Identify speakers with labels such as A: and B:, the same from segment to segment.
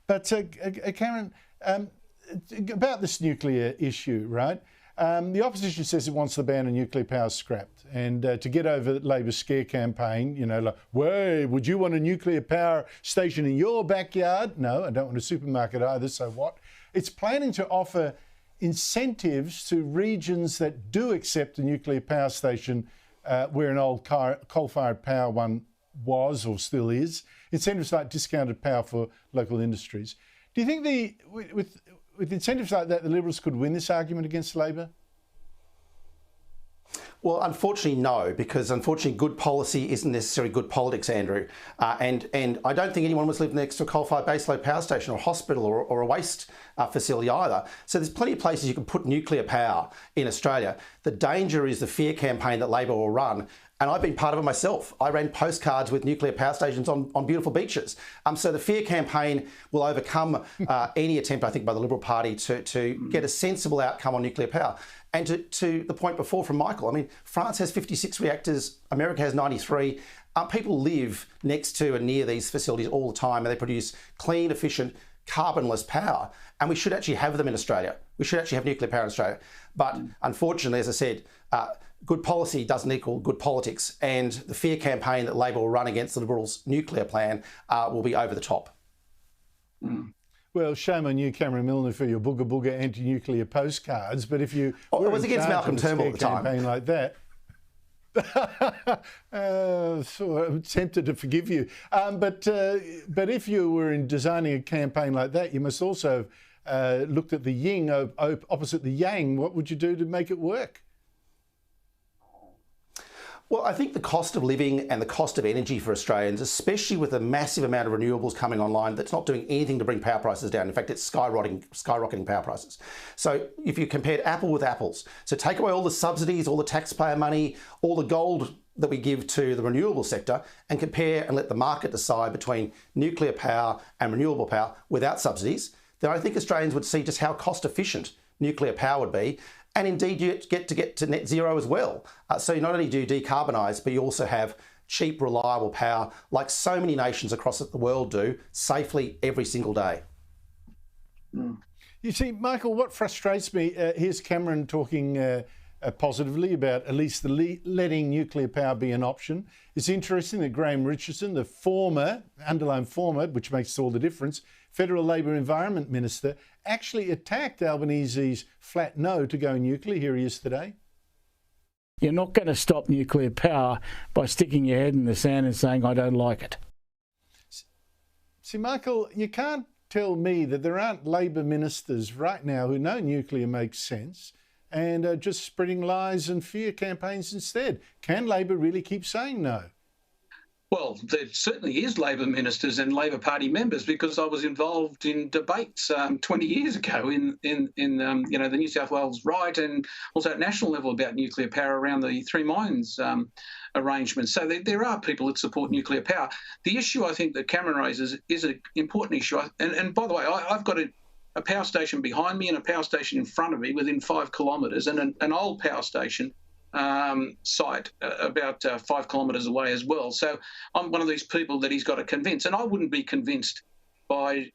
A: But Cameron, about this nuclear issue, right? The opposition says it wants the ban on nuclear power scrapped, and to get over Labor's scare campaign, you know, like, "Way, would you want a nuclear power station in your backyard?" No, I don't want a supermarket either, so what? It's planning to offer incentives to regions that do accept a nuclear power station where an old coal-fired power one was or still is. Incentives like discounted power for local industries. Do you think with incentives like that, the Liberals could win this argument against Labor?
B: Well, unfortunately, no, because unfortunately, good policy isn't necessarily good politics, Andrew. And I don't think anyone wants to live next to a coal-fired baseload power station or a hospital or a waste facility either. So there's plenty of places you can put nuclear power in Australia. The danger is the fear campaign that Labor will run. And I've been part of it myself. I ran postcards with nuclear power stations on beautiful beaches. So the fear campaign will overcome any attempt, I think, by the Liberal Party to get a sensible outcome on nuclear power. And to the point before from Michael, I mean, France has 56 reactors, America has 93. People live next to and near these facilities all the time, and they produce clean, efficient, carbonless power. And we should actually have them in Australia. We should actually have nuclear power in Australia. But unfortunately, as I said, good policy doesn't equal good politics, and the fear campaign that Labor will run against the Liberals' nuclear plan will be over the top.
A: Well, shame on you, Cameron Milner, for your booga booga anti-nuclear postcards. But if you
B: it was against Malcolm Turnbull at the time,
A: campaign like that, so I'm tempted to forgive you. But if you were in designing a campaign like that, you must also have looked at the yin opposite the yang. What would you do to make it work?
B: Well, I think the cost of living and the cost of energy for Australians, especially with a massive amount of renewables coming online, that's not doing anything to bring power prices down. In fact, it's skyrocketing power prices. So if you compared apple with apples, so take away all the subsidies, all the taxpayer money, all the gold that we give to the renewable sector, and compare and let the market decide between nuclear power and renewable power without subsidies, then I think Australians would see just how cost efficient nuclear power would be. And indeed, you get to net zero as well. So not only do you decarbonise, but you also have cheap, reliable power, like so many nations across the world do, safely every single day.
A: You see, Michael, what frustrates me, here's Cameron talking positively about at least letting nuclear power be an option. It's interesting that Graham Richardson, the former, underline former, which makes all the difference, Federal Labor Environment Minister, actually attacked Albanese's flat no to go nuclear. Here he is today.
C: You're not going to stop nuclear power by sticking your head in the sand and saying, I don't like it.
A: See, Michael, you can't tell me that there aren't Labor ministers right now who know nuclear makes sense and are just spreading lies and fear campaigns instead. Can Labor really keep saying no?
D: Well, there certainly is Labor ministers and Labor Party members, because I was involved in debates 20 years ago in the New South Wales right and also at national level about nuclear power around the Three Mines arrangement. So there are people that support nuclear power. The issue I think that Cameron raises is an important issue. And by the way, I've got a power station behind me and a power station in front of me within 5 kilometres, and an old power station site about 5 kilometres away as well. So I'm one of these people that he's got to convince, and I wouldn't be convinced by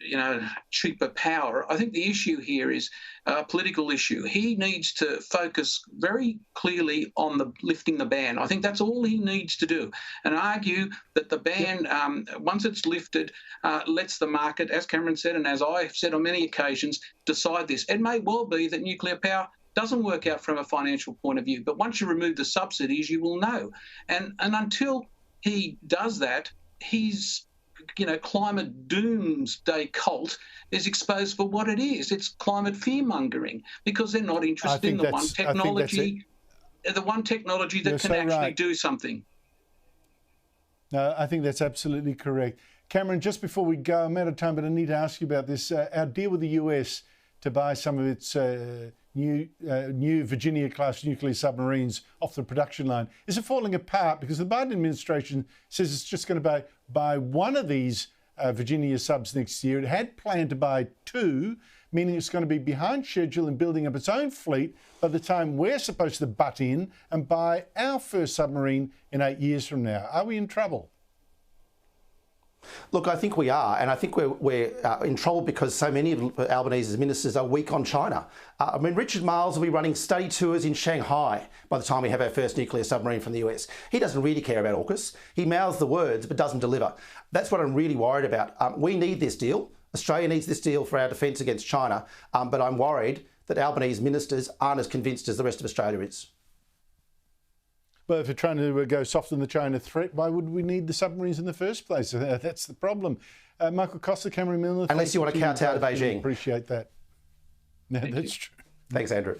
D: cheaper power. I think the issue here is a political issue. He needs to focus very clearly on lifting the ban. I think that's all he needs to do, and argue that the ban, once it's lifted, lets the market, as Cameron said and as I've said on many occasions, decide this. It may well be that nuclear power doesn't work out from a financial point of view, but once you remove the subsidies, you will know. And until he does that, his climate doomsday cult is exposed for what it is. It's climate fear-mongering, because they're not interested in the one technology that can actually do something.
A: No, I think that's absolutely correct. Cameron, just before we go, I'm out of time, but I need to ask you about this. Our deal with the US to buy some of its new Virginia-class nuclear submarines off the production line. Is it falling apart? Because the Biden administration says it's just going to buy one of these Virginia subs next year. It had planned to buy 2, meaning it's going to be behind schedule in building up its own fleet by the time we're supposed to butt in and buy our first submarine in 8 years from now. Are we in trouble?
B: Look, I think we are, and I think we're in trouble because so many of Albanese's ministers are weak on China. I mean, Richard Marles will be running study tours in Shanghai by the time we have our first nuclear submarine from the US. He doesn't really care about AUKUS. He mouths the words but doesn't deliver. That's what I'm really worried about. We need this deal. Australia needs this deal for our defence against China, but I'm worried that Albanese ministers aren't as convinced as the rest of Australia is.
A: But if we're trying to go soften the China threat, why would we need the submarines in the first place? That's the problem. Michael Costa, Cameron Milner.
B: Unless you want to kowtow to Beijing.
A: Appreciate that. No, that's true.
B: Thanks, Andrew.